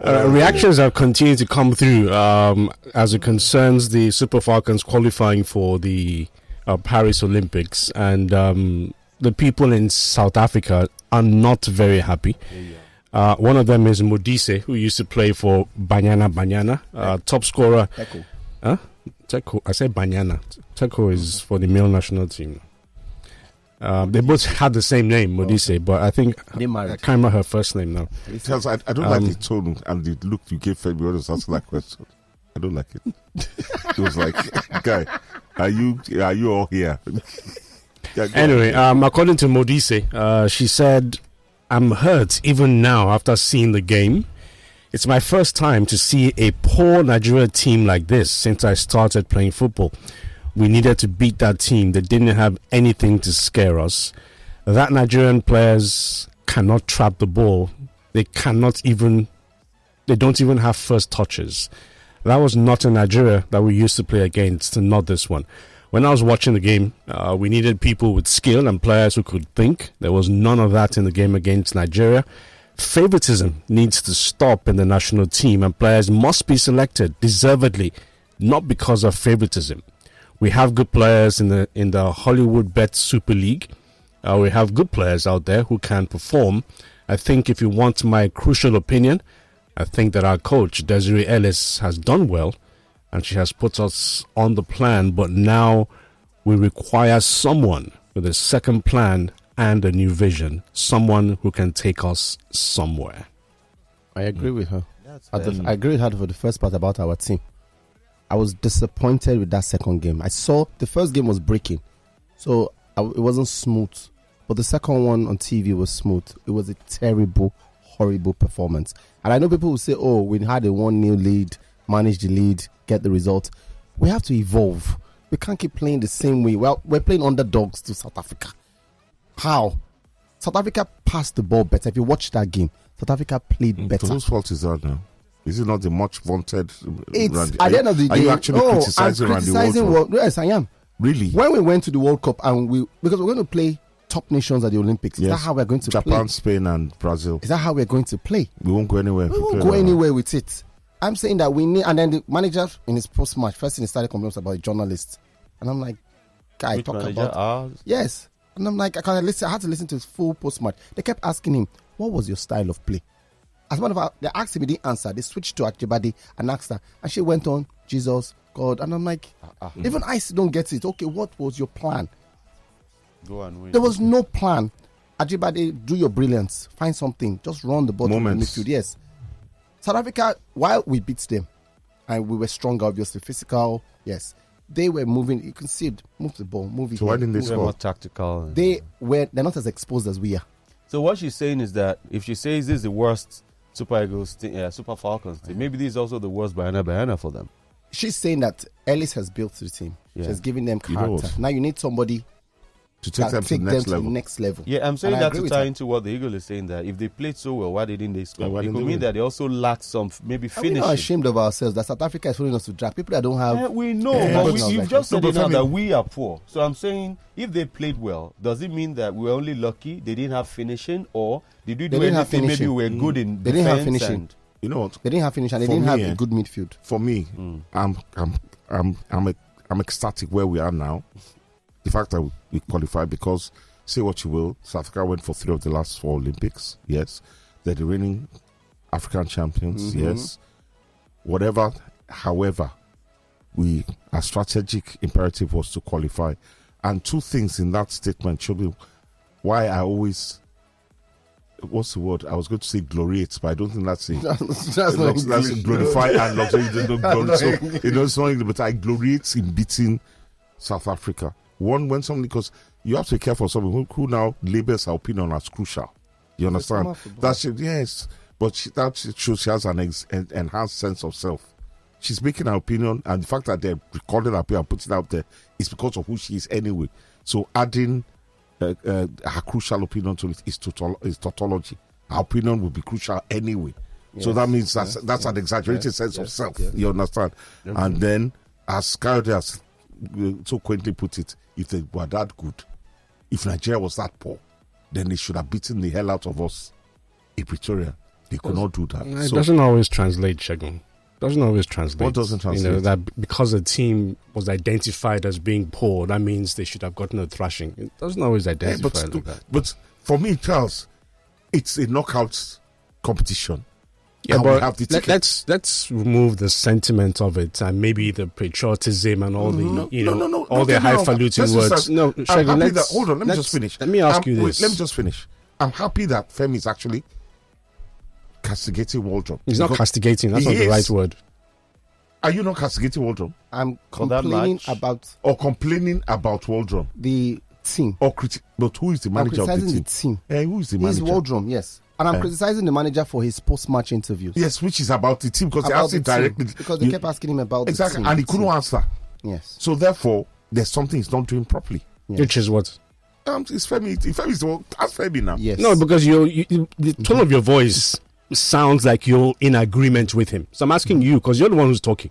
Reactions have continued to come through as it concerns the Super Falcons qualifying for the Paris Olympics, and the people in South Africa are not very happy. One of them is Modise, who used to play for Banyana, top scorer. Teko. I said Banyana. Teko is for the male national team. They both had the same name, Modise, but I think I can't remember her first name now. Because I don't like the tone and the look you gave Femi when I was asking that question. I don't like it. It was like, guy, are you all here? Anyway, according to Modise, she said, "I'm hurt even now after seeing the game. It's my first time to see a poor Nigeria team like this since I started playing football. We needed to beat that team. They didn't have anything to scare us. That Nigerian players cannot trap the ball. They don't even have first touches. That was not a Nigeria that we used to play against, not this one. When I was watching the game, we needed people with skill and players who could think. There was none of that in the game against Nigeria. Favoritism needs to stop in the national team, and players must be selected deservedly, not because of favoritism. We have good players in the Hollywood Bet Super League. We have good players out there who can perform. I think if you want my crucial opinion, I think that our coach, Desiree Ellis, has done well, and she has put us on the plan, but now we require someone with a second plan and a new vision, someone who can take us somewhere." I agree with her. I agree with her for the first part about our team. I was disappointed with that second game. I saw the first game was breaking, so it wasn't smooth. But the second one on TV was smooth. It was a terrible, horrible performance. And I know people will say, "Oh, we had a 1-0 lead, manage the lead, get the result." We have to evolve. We can't keep playing the same way. Well, we're playing underdogs to South Africa. How? South Africa passed the ball better. If you watch that game, South Africa played better. Whose fault is that now? Is it not the much vaunted? It's at the end of the day. Are you actually criticizing the World Cup? Yes, I am. Really? When we went to the World Cup because we're going to play top nations at the Olympics. Is that how we're going to play? Japan, Spain, and Brazil. Is that how we're going to play? We won't go anywhere. We won't go anywhere with it. I'm saying that we need, and then the manager in his post-match, first thing he started complaining about journalists, and I'm like, guy, which talk manager? about Ours? Yes. And I'm like, I had to listen to his full post-match. They kept asking him, what was your style of play? As one of our, they asked him, he didn't answer. They switched to Ajibade and asked her. And she went on, Jesus, God. And I'm like, even I still don't get it. Okay, what was your plan? Go and win. There was no plan. Ajibade, do your brilliance. Find something. Just run the ball in the midfield. Yes. South Africa, while we beat them, and we were stronger, obviously, physical, yes. They were moving. You can see it. Move the ball. Move it. So why didn't they score? More tactical. They're not as exposed as we are. So what she's saying is that if she says this is the worst Super Eagles, Super Falcons team, maybe this is also the worst Bayana for them. She's saying that Ellis has built the team. Yeah. She has given them character. Now you need somebody to take them to the next level. Yeah, I'm saying that to tie into what the Eagle is saying, that if they played so well, why didn't they score? It could mean that they also lacked some maybe finishing. We're not ashamed of ourselves that South Africa is following us to drag people that don't have. We know, but you've just said it now that we are poor. So I'm saying if they played well, does it mean that we were only lucky they didn't have finishing, or did we do anything? Maybe we were good in they didn't have finishing. You know what? They didn't have finishing. They didn't have a good midfield. For me, I'm ecstatic where we are now. The fact that we qualified, because say what you will, South Africa went for 3 of the last 4 Olympics. Yes, they're the reigning African champions. Yes, whatever. However, our strategic imperative was to qualify, and 2 things in that statement should be why I always. What's the word? I was going to say gloriate, but I don't think that's it. That's glorify and luxury. So, but I gloriate in beating South Africa. One, when somebody, because you have to be careful of someone who now labels our opinion as crucial. You understand? That's it, yes. But that shows she has an enhanced sense of self. She's making her opinion, and the fact that they're recording her opinion and putting it out there is because of who she is anyway. So adding her crucial opinion to it is tautology. Her opinion will be crucial anyway. Yes, so that means that's an exaggerated sense of self. Yes. You understand? Definitely. And then, as Coyote has so quaintly put it, if they were that good, if Nigeria was that poor, then they should have beaten the hell out of us in Pretoria. They could not do that. It doesn't always translate, Shegun. Doesn't always translate. What doesn't translate? That because a team was identified as being poor, that means they should have gotten a thrashing. It doesn't always identify like that. But for me, Charles, it's a knockout competition. Yeah, but let's remove the sentiment of it and maybe the patriotism and all the all the highfalutin words. No, Shegun, hold on. Let me just finish. Let me ask you this. Let me just finish. I'm happy that Femi is actually castigating Waldron. He's not castigating. That's not the right word. Are you not castigating Waldron? I'm complaining about Waldron. The team. But who is the manager of the team? Who is the manager? He's Waldron, yes. And I'm criticizing the manager for his post-match interviews. Yes, which is about the team because they asked him directly. Because they kept asking him about the team. And he couldn't answer. Yes. So therefore, there's something he's not doing properly. Yes. Which is what? It's Femi. Femi's the one. Ask Femi now. Yes. No, because the tone of your voice sounds like you're in agreement with him. So I'm asking you because you're the one who's talking.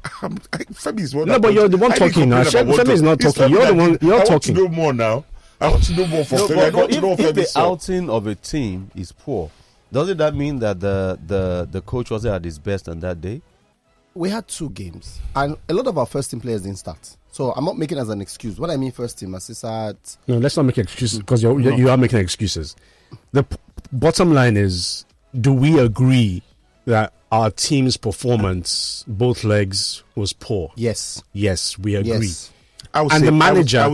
Femi's one. No, but you're the one talking now. Femi's not talking. You're the one. You're talking. I want to know more now. I want to know more from Femi. If the outing of a team is poor, doesn't that mean that the coach wasn't at his best on that day? We had 2 games, and a lot of our first team players didn't start. So I'm not making it as an excuse. What I mean first team, Asisat. No, let's not make excuses because you are making excuses. The bottom line is, do we agree that our team's performance, both legs, was poor? Yes. Yes, we agree. Yes. The manager,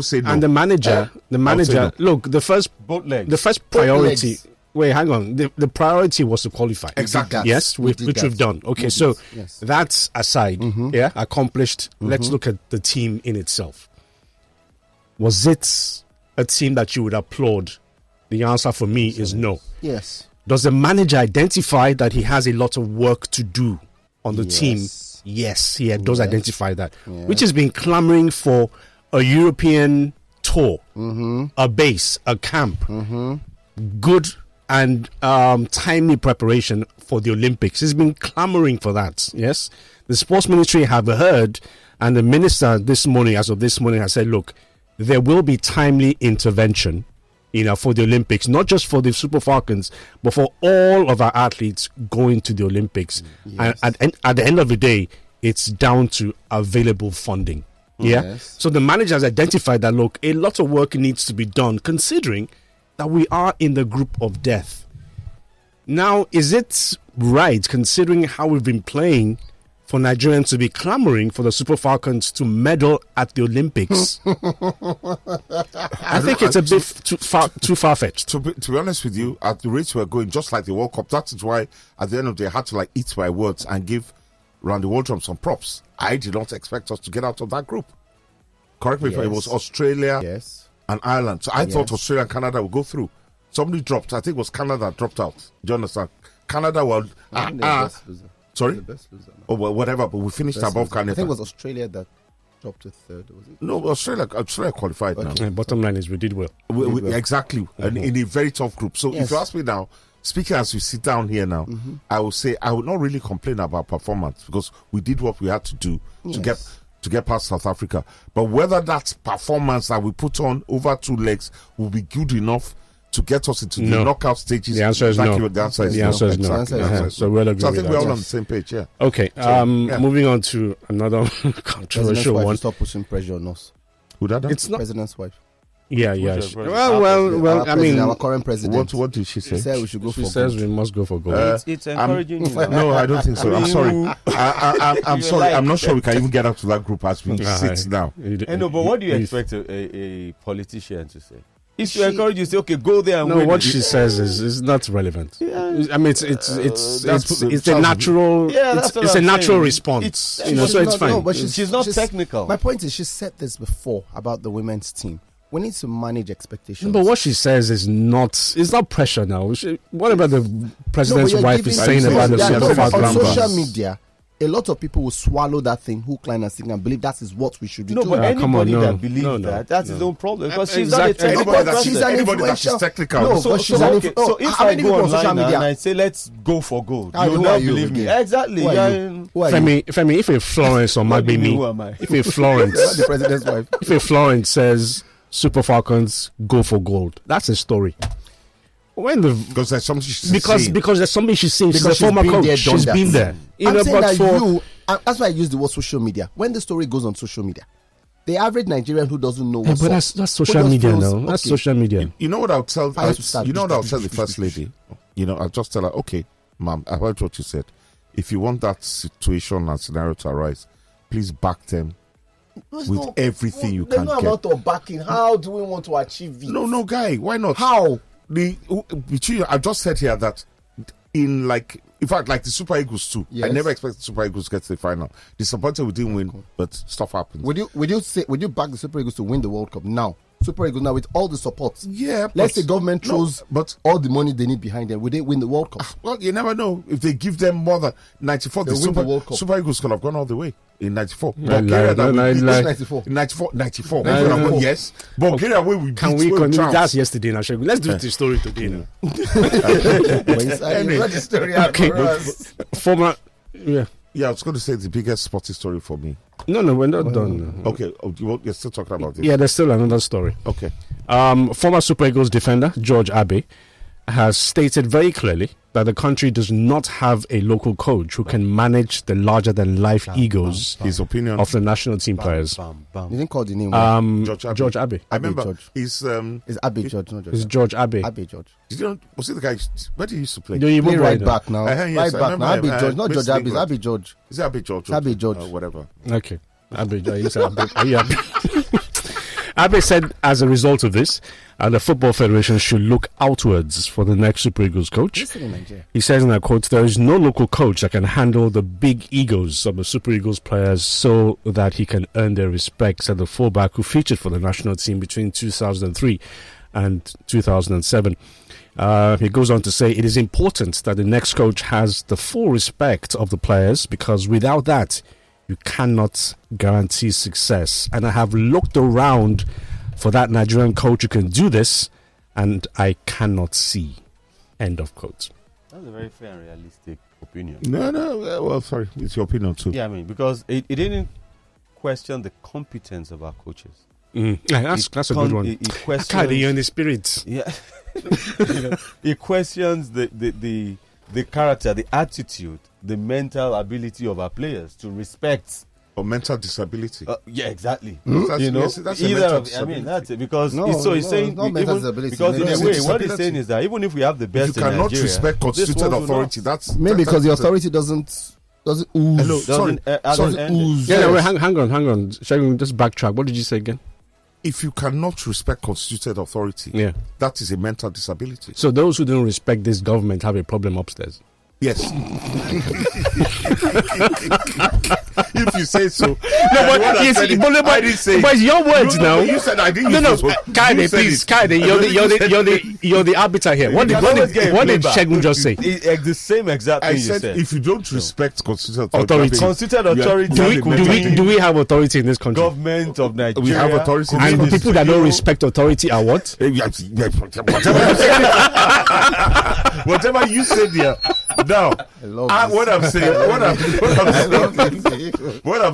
look, the first priority. Wait, hang on. The priority was to qualify. Exactly. Yes, which we've done. Okay, so that's aside. Yeah, accomplished. Let's look at the team in itself. Was it a team that you would applaud? The answer for me is no. Yes. Does the manager identify that he has a lot of work to do on the team? Yes, he does identify that. Yes. Which has been clamoring for a European tour, a base, a camp, good and timely preparation for the Olympics. He's been clamoring for that. Yes, the sports ministry have heard, and the minister this morning, has said, look, there will be timely intervention, for the Olympics, not just for the Super Falcons, but for all of our athletes going to the Olympics. Yes. And at the end of the day, it's down to available funding. Yeah. Yes. So the manager has identified that, look, a lot of work needs to be done, considering that we are in the group of death. Now, is it right, considering how we've been playing, for Nigerians to be clamoring for the Super Falcons to medal at the Olympics? I think it's a bit too far-fetched. To be honest with you, at the rates we're going, just like the World Cup, that is why at the end of the day I had to eat my words and give Randy Waldron some props. I did not expect us to get out of that group. Correct me if it was Australia and Ireland. So I thought Australia and Canada would go through. Somebody dropped. I think it was Canada dropped out. Do you understand? Canada was... Sorry? Whatever, but we finished above Canada. I think it was Australia that dropped to third, was it? No, Australia qualified now. And bottom line is we did well. Exactly. And in a very tough group. So if you ask me now, speaking as we sit down here now, I will say I would not really complain about performance because we did what we had to do to get past South Africa. But whether that performance that we put on over 2 legs will be good enough to get us into the knockout stages. The answer is no. The answer is no. So we'll agree. So I think we're all on the same page, Okay, moving on to another controversial one. Stop pushing pressure on us. Who that? It's not President's wife. Yeah. Well. I mean, our current president. What did she say? She said we should go for gold. She says we must go for gold. It's encouraging. No, I don't think so. I'm sorry. I'm sorry. I'm not sure we can even get out to that group as we sit now. No, but what do you expect a politician to say? If you encourage you, say, okay, go there and win. No, what she says is not relevant. Yeah. I mean, it's a natural. Yeah, it's a natural response. So it's fine. No, but she's not technical. My point is, she said this before about the women's team. We need to manage expectations. But what she says is not pressure now. Whatever the president's wife is saying about the Super Falcons. On social media, a lot of people will swallow that thing, hook, line, and sinker, and believe that is what we should do. No, but anybody that believes that's his own problem. Because she's not a technical person. Anybody that is technical. No, but she's an influencer. So if I go online and I say, let's go for gold, you will not believe me. Exactly. Femi, if a Florence or Magbemi, if a Florence, the president's wife, if a Florence says Super Falcons go for gold, that's a story. Because there's something she's saying. Because there's something she's saying. She's a Because former been coach. there, She's done been that. there. I'm saying that that's why I use the word social media. When the story goes on social media, the average Nigerian who doesn't know what's but that's social media now. That's social media. You know what I'll tell? You know what I'll tell the first lady? I'll just tell her, okay, ma'am, I heard what you said. If you want that situation and scenario to arise, please back them with everything you can get. There's no amount of backing. How do we want to achieve it? No, guy, why not? How? I just said here that in fact, like the Super Eagles too. Yes. I never expected the Super Eagles to get to the final. Disappointed we didn't win, but stuff happens. Would you back the Super Eagles to win the World Cup now? Super Eagles now with all the support. Yeah, let's say government throws all the money they need behind them. Would they win the World Cup? Well, you never know. If they give them more than 94, the World Cup. Super Eagles could have gone all the way in 94. Bulgaria 94. 94. Yes. Bulgaria we beat. Can we continue? That's yesterday now. Let's do the story today now. The story former. Yeah, I was going to say the biggest sporting story for me. No, we're not done. Okay, you're still talking about this? Yeah, there's still another story. Okay. Former Super Eagles defender George Abe has stated very clearly that the country does not have a local coach who can manage the larger-than-life egos his opinion of the national team players. You didn't call the name. George Abe. I remember. George. It's Abe George, not George. It's George Abe. Abe George. Was it the guy? Where did he used to play? He played right back now. Yes, right back now. Abe George, not George Abe. It's Abe George. Is it Abe George? Abe George. Whatever. Okay. Abe said as a result of this, the Football Federation should look outwards for the next Super Eagles coach. He says in a quote, there is no local coach that can handle the big egos of the Super Eagles players so that he can earn their respect, said the fullback who featured for the national team between 2003 and 2007. He goes on to say it is important that the next coach has the full respect of the players, because without that, you cannot guarantee success. And I have looked around for that Nigerian coach who can do this, and I cannot see. End of quote. That's a very fair and realistic opinion. No. Well, sorry. It's your opinion too. Yeah, because it didn't question the competence of our coaches. That's a good one. It questions, I can't hear in the spirit. Yeah. It questions the character, the attitude, the mental ability of our players to respect. Or mental disability. Yeah, exactly. That's either. That's it. Because he's saying mental disability. Because in a way, what he's saying is that even if we have the best, you cannot Nigeria, respect constituted authority. Maybe because the authority doesn't ooze. Hello, sorry. Ooze. Hang on. Shall we just backtrack? What did you say again? If you cannot respect constituted authority, that is a mental disability. So those who don't respect this government have a problem upstairs. Yes. If you say so. But it's your words now. You said I didn't. Kaide, please, Kaide, you're the arbiter here. What did Shegun just say? The same exact thing I said. If you don't respect constituted authority, do we have authority in this country? Government of Nigeria. We have authority. And the people that don't respect authority are what? Whatever you said there. Now, what I'm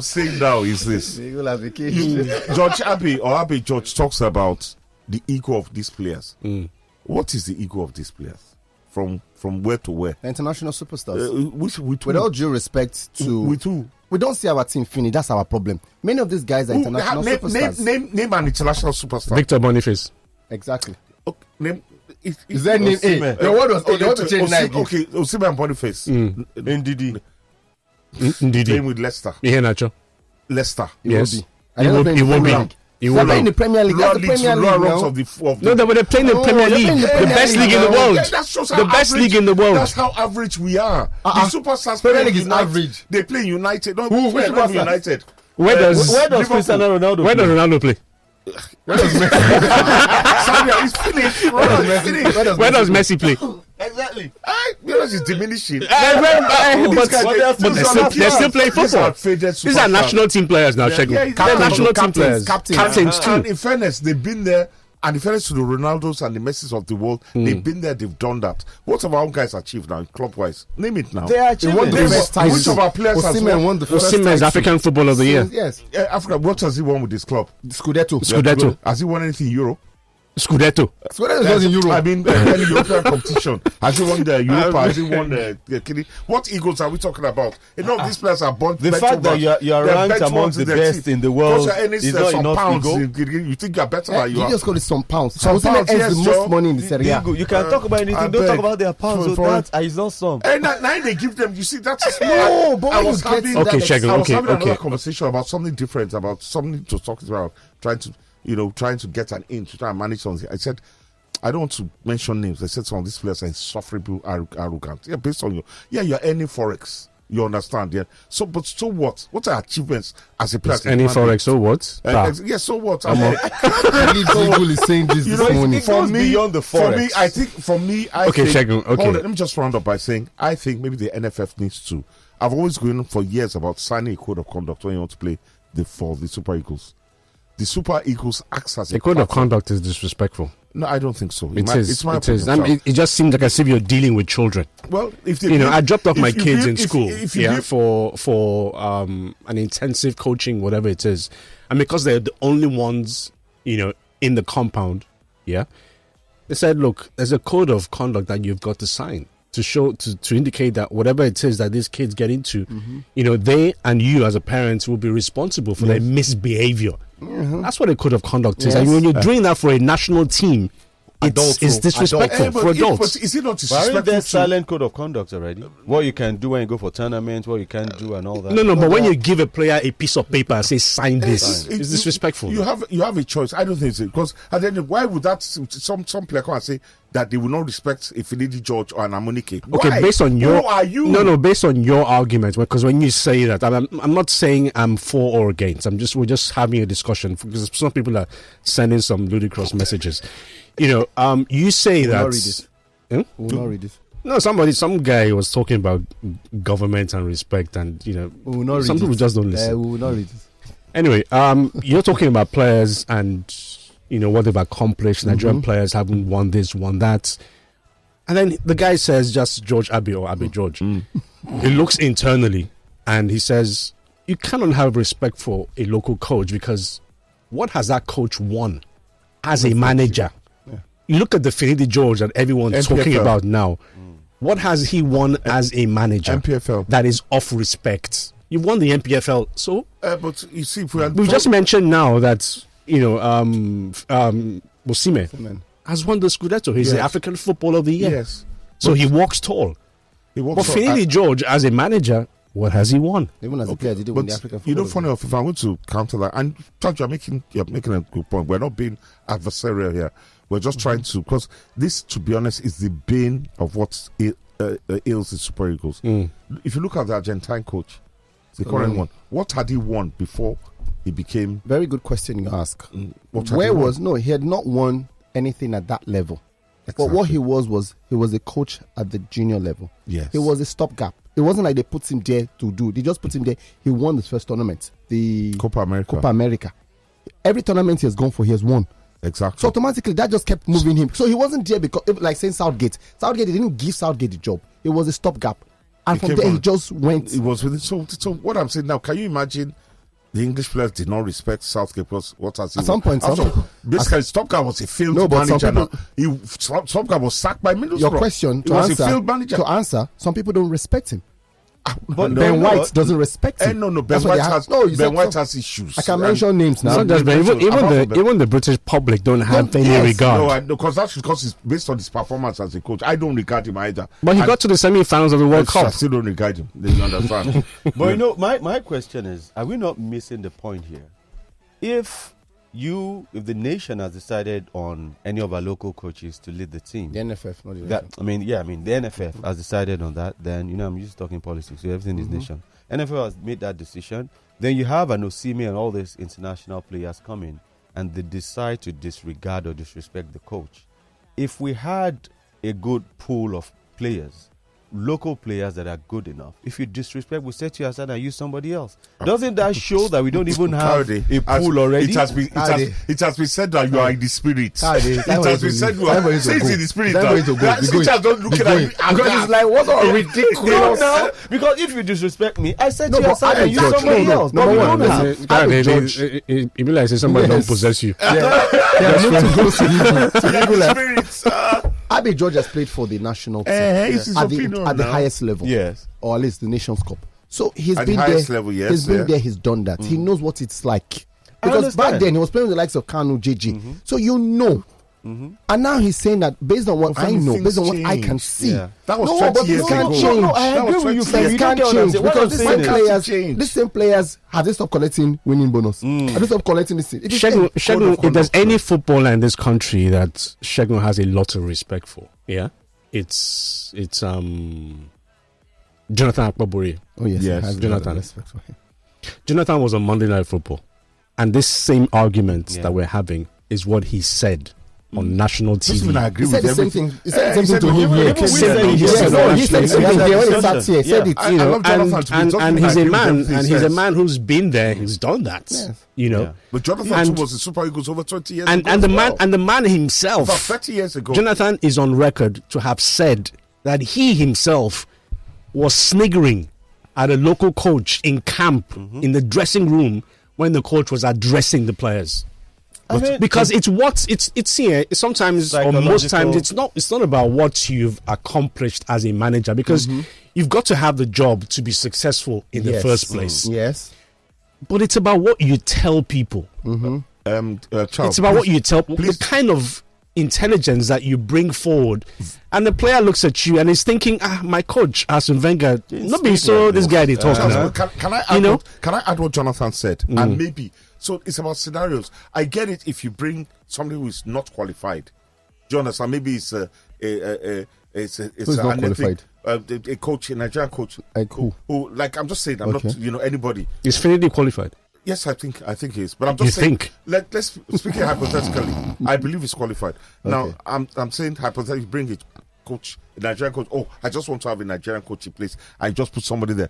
saying now is this. George Abe or Abe George talks about the ego of these players. What is the ego of these players? From where to where? International superstars. With all due respect to... With who? We don't see our team finish. That's our problem. Many of these guys are international superstars. Name an international superstar. Victor Boniface. Exactly. Okay, is that name A? Your word was you want to change Nike. Okay, Osimhen and Boniface. Ndidi. Playing with Leicester. Leicester. Yes. He won't be. He will be in the Premier League. That's the Premier League now. No, but they're playing the Premier League, the best league in the world. The best league in the world. That's how average we are. The superstars Premier League is average. They play United. No, who United? Where does Cristiano Ronaldo? Where does Ronaldo play? Where does Messi? He's finished. Where does Messi play? Exactly. Because it's diminishing. But they're still playing football. These are national team players now, Shegun. They're national team players. Captains too. And in fairness, they've been there. And in fairness to the Ronaldos and the Messis of the world, they've been there, they've done that. What have our own guys achieved now, club-wise? Name it now. They won the first time. Which of our players has won the first time? African Football of the Year. Yes. Africa, what has he won with this club? Scudetto. Has he won anything in Europe? Scudetto. Scudetto is in Europe. I mean, any European competition. Has he won the Europa? Has he won the what Eagles are we talking about? You know, these players are born. The fact that you're ranked amongst the best in the world is not enough pounds. Ego. You think you're better than you are? You just got some pounds. Some pounds, yes, the most money in the Serie A. You can talk about anything. Don't talk about their pounds. So that is not some. And now they give them. You see, that's no. But I was having another Okay. conversation about something different, about something to talk about, trying to get an in to try and manage something. I said, I don't want to mention names. I said some of these players are insufferable, arrogant. Yeah, based on you're earning forex. You understand, yeah. So what? What are achievements as a player? Any forex? So what? Yes. So what? Google is saying this morning. For me, beyond the forex. I think. Okay, Shegun. Okay. Let me just round up by saying I think maybe the NFF needs to. I've always gone for years about signing a code of conduct when you want to play for the Super Eagles. The Super Eagles acts as a code of conduct is disrespectful. No, I don't think so. It is. I mean, it just seems like as if you're dealing with children. Well, I dropped off my kids in school for an intensive coaching, whatever it is, and because they're the only ones, in the compound, they said, look, there's a code of conduct that you've got to sign to show to indicate that whatever it is that these kids get into, they and you as a parent will be responsible for their misbehavior. That's what a code of conduct is. And when you're doing that for a national team, it's disrespectful for adults. Is it not disrespectful? Aren't there silent code of conduct already? What you can do when you go for tournaments, what you can't do, and all that. No, but when you give a player a piece of paper and say sign this, it's disrespectful. You have a choice. I don't think so, because at the end, why would that some player come and say that they will not respect a Finidi George or an Amuneke? Okay, based on your who are you? No, based on your argument, because when you say that, I'm not saying I'm for or against. We're just having a discussion because some people are sending some ludicrous messages. You say that. We will not read it. No, some guy was talking about government and respect, and some people just don't listen. We will not read it. Anyway, you're talking about players and what they've accomplished. Nigerian players haven't won this, won that, and then the guy says just George Abbey or Abbey George. He looks internally and he says you cannot have respect for a local coach because what has that coach won as a manager? You look at the Finidi George that everyone's talking about now. What has he won as a manager? MPFL. That is of respect. You won the MPFL, so. But you see, we just mentioned now that Osimhen has won the Scudetto. He's the African Footballer of the Year. Yes. So he walks tall. But Finidi George, as a manager, what has he won? Even as a player, did he win the African Footballer? Funny enough, if I want to counter that, and you're making a good point. We're not being adversarial here. We're just trying to, because this, to be honest, is the bane of what ails the Super Eagles. If you look at the Argentine coach, the current one, what had he won before he became? Very good question you ask. He had not won anything at that level. Exactly. But what he was a coach at the junior level. Yes. He was a stopgap. It wasn't like they put him there to do. They just put him there. He won his first tournament, the Copa America. Every tournament he has gone for, he has won. Exactly. So automatically that just kept moving him. So he wasn't there because, like saying Southgate, they didn't give Southgate the job. It was a stopgap, and from there he just went. It was with it. So what I'm saying now, can you imagine? The English players did not respect Southgate because what has he at some point? Basically, Stopgap was a failed manager. Stopgap was sacked by Middlesbrough. Your question to answer, some people don't respect him. But Ben White doesn't respect him. Ben White has issues. I can mention names now. Even the British public don't have any regard. No, because it's based on his performance as a coach. I don't regard him either. But he got to the semi-finals of the World Cup. I still don't regard him. You understand? But my question is, are we not missing the point here? If the nation has decided on any of our local coaches to lead the team, the NFF, not the nation. The NFF has decided on that. Then I'm used to talking politics, so everything is nation. NFL has made that decision. Then you have an Osimhen and all these international players coming, and they decide to disregard or disrespect the coach. If we had a good pool of players, local players that are good enough. If you disrespect, we'll set you aside and use somebody else. Doesn't that show that we don't even have a pool already? It has been said that you are in the spirit. It has been said you are in the spirit. Don't look at you. It's like, what a ridiculous. No, because if you disrespect me, I set you aside and use somebody else. Number one, it be like somebody don't possess you. Abe George has played for the national team at the highest level, or at least the Nations Cup. So he's been there. He's been there. He's done that. He knows what it's like. Because back then he was playing with the likes of Kanu, JJ. So you know. And now he's saying that based on what I know, based on what I can see. That was 20 years ago. No, I agree with you. Things can't change because these same players have they stopped collecting winning bonus. Have they stopped collecting this? Shegun, if there's any footballer in this country that Shegun has a lot of respect for, it's Jonathan Akpabori. Oh yes, Jonathan. Jonathan was on Monday Night Football, and this same argument that we're having is what he said on national TV. I agree with the same thing. He said the same thing to him here. He said the same thing when he sat here. He said it, and he's a man, he's a man who's been there. He's done that, But Jonathan was the Super Eagles over 20 years ago. And the man himself, about 30 years ago, Jonathan is on record to have said that he himself was sniggering at a local coach in camp in the dressing room when the coach was addressing the players. Because it's here sometimes or most times it's not about what you've accomplished as a manager, because you've got to have the job to be successful in the first place. But it's about what you tell people. It's about what you tell people, the kind of intelligence that you bring forward, and the player looks at you and is thinking, my coach Arsene Wenger, not being so this guy they talk. Can I add what Jonathan said? And maybe so it's about scenarios. I get it if you bring somebody who is not qualified. Do you understand? Maybe it's a coach, a Nigerian coach, who like I'm just saying, I'm not anybody. Is Finidi qualified? Yes, I think he is. But I'm just saying. Let's speak it hypothetically. I believe he's qualified. Now I'm saying hypothetically, bring it, coach, a Nigerian coach. Oh, I just want to have a Nigerian coach in place. I just put somebody there.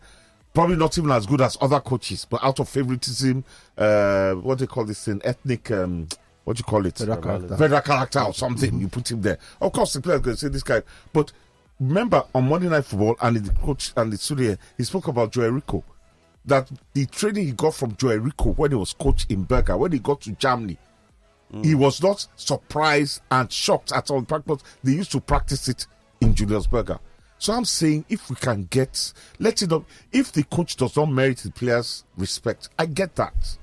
Probably not even as good as other coaches, but out of favoritism, what do they call this thing? Ethnic, what do you call it? Federal character or something. You put him there. Of course, the players going to say this guy. But remember, on Monday Night Football and the coach and the studio, he spoke about Joe Rico. That the training he got from Joe Rico when he was coach in Berger, when he got to Germany, he was not surprised and shocked at all. But they used to practice it in Julius Berger. So I'm saying if we can let it up. If the coach does not merit the players' respect, I get that.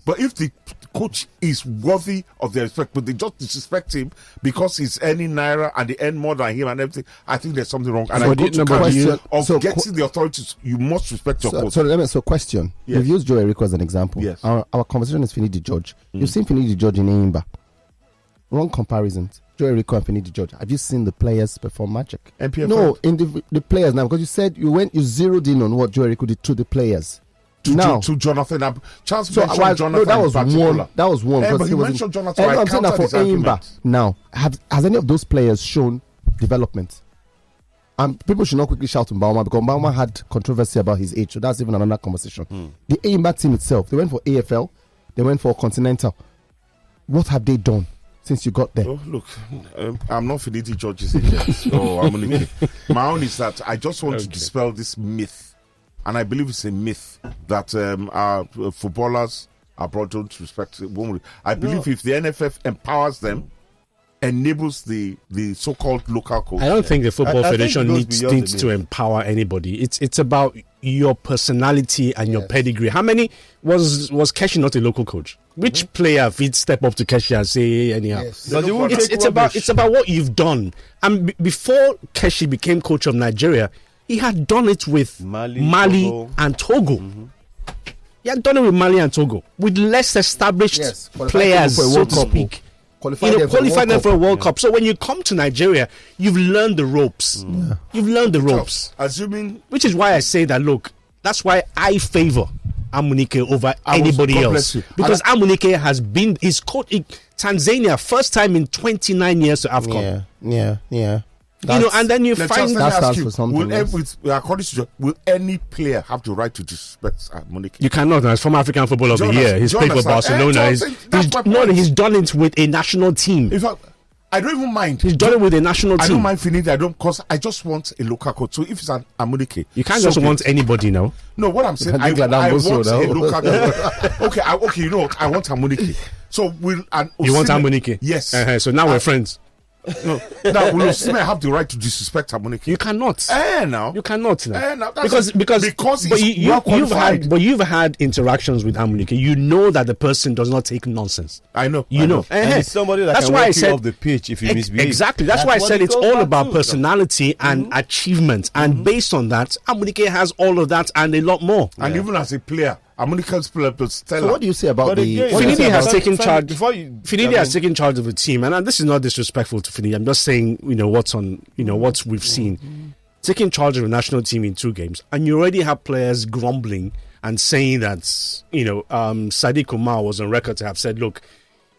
But if the coach is worthy of their respect, but they just disrespect him because he's earning naira and they earn more than him and everything, I think there's something wrong. And I go to question of getting the authorities. You must respect your coach. So question. Yes. We've used Joe Rico as an example. Yes. Our conversation is Finidi George. You've seen Finidi George in Eimba. Wrong comparisons. Joe Rico and Finidi George. Have you seen the players perform magic? No, in the players now, because you said you zeroed in on what Joe Rico did to the players. To Jonathan. Charles mentioned Jonathan. No, that was one. But he mentioned Jonathan. I'm saying that for Eimba. Now, has any of those players shown development? People should not quickly shout on Bauma, because Bauma had controversy about his age, so that's even another conversation. The Eimba team itself, they went for AFL, they went for Continental. What have they done since you got there? Oh, look, I'm not Finidi George's agent. Amuneke. My own is that I just want to dispel this myth. And I believe it's a myth that our footballers are brought on to respect women. I believe if the NFF empowers them, enables the so-called local coach. I don't think the Football Federation needs to empower anybody. It's about your personality and your pedigree. How many was Keshi not a local coach? Which player would step up to Keshi and say anyhow? Yes. It's about what you've done. And before Keshi became coach of Nigeria, he had done it with Mali and Togo. He had done it with Mali and Togo with less established players, so to speak. Qualified them for a World Cup. So when you come to Nigeria, you've learned the ropes. You've learned the ropes. Which is why I say that, look, that's why I favor Amuneke over anybody else. Because Amuneke has been his coach in Tanzania, first time in 29 years to AFCON. Yeah. and then you find that starts for something. According to will any player have the right to disrespect Amuneke? You cannot. As former African Footballer of the Year, he's played for Barcelona. He's done it with a national team. In fact, I don't even mind. He's done it with a national team. I don't mind Finidi. Because I just want a local coach. So if it's an Amuneke, you can't just want anybody now. No, what I'm saying, I want a local coach. Okay. You know what? I want Amuneke. So you want Amuneke? Yes. So now we're friends. No, now will Osimhen have the right to disrespect Amuneke? You cannot. Now you cannot now. Now because you've had interactions with Amuneke. You know that the person does not take nonsense. I know. You know. And it's somebody that can walk you off the pitch if you misbehave. Exactly. That's why I said it's all about personality and achievement. And based on that, Amuneke has all of that and a lot more. And even as a player, Amunike's player, so what do you say about Finidi has taken charge. Finidi has taken charge of the team, and this is not disrespectful to Finidi. I'm just saying, what we've seen. Taking charge of the national team in 2 games, and you already have players grumbling and saying that, Sadiq Umar was on record to have said, look,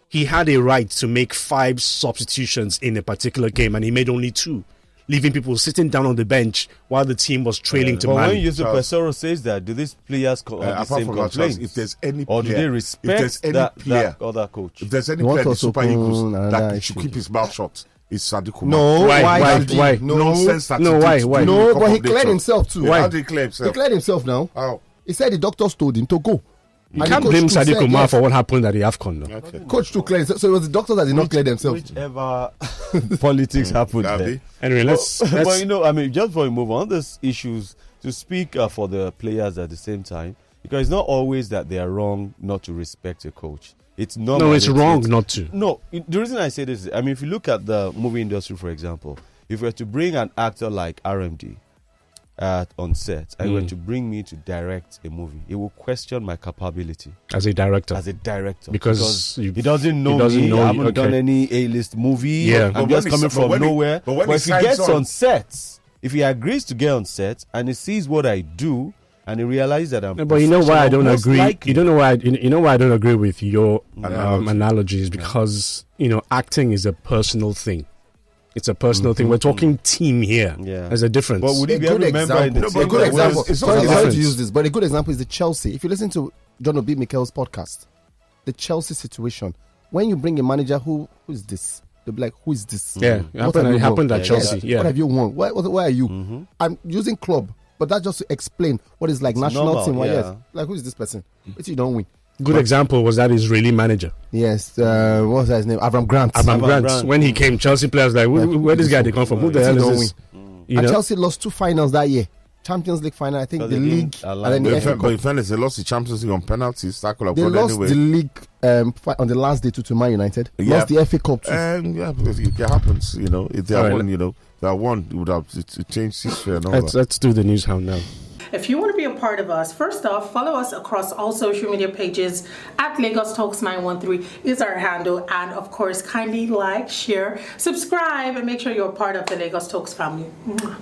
he had a right to make 5 substitutions in a particular game, and he made only 2. Leaving people sitting down on the bench while the team was trailing to Mali. When Yusuf Pesoro says that, do these players have the same complaints? If there's any or do they respect that other coach? If there's any player in the Super Eagles that he should keep his mouth shut, it's Sadiq Umar. No, why? Nonsense. Why? No, but he cleared himself too. How did he clear himself? He cleared himself now. How? He said the doctors told him to go. You can't blame Sadiq Umar for what happened at the AFCON. No? Okay. Coach to clear. So it was the doctors that did not clear themselves. Whichever politics happened there. Anyway, let's but just before we move on, there's issues to speak for the players at the same time, because it's not always that they are wrong not to respect a coach. It's not. No, it's wrong not to. No, the reason I say this is, if you look at the movie industry, for example, if we were to bring an actor like RMD on set, and were to bring me to direct a movie, it will question my capability as a director. Because he doesn't know me. I haven't done any A-list movie. Yeah. I'm just coming from nowhere. But if he gets on set, if he agrees to get on set and he sees what I do and he realizes that I'm but you know why I don't agree? You don't know why I don't agree with your analogies, because acting is a personal thing. It's a personal thing. We're talking team here. Yeah. There's a difference. But would it be a good example? A good example. Sorry to use this, but a good example is the Chelsea. If you listen to John Obi Mikel's podcast, the Chelsea situation, when you bring a manager who is this? They'll be like, who is this? Yeah, it happened at Chelsea. Yeah. What have you won? Where are you? I'm using club, but that's just to explain what is like it's national normal, team. Yes. Like, who is this person? But you don't win. Good example was that Israeli manager. Yes, what was his name? Avram Grant. When he came, Chelsea players like, where this guy they come from? Who the hell is this? And Chelsea lost 2 finals that year. Champions League final, I think the league, and then the FA Cup. But in fairness, they lost the Champions League on penalties. They lost the league on the last day to Man United. Lost the FA Cup too. It happens. If they are one, that one would have to change history and all that. Let's do the news hound now. If you want to be a part of us, first off, follow us across all social media pages at Lagos Talks 913 is our handle. And of course, kindly like, share, subscribe, and make sure you're a part of the Lagos Talks family.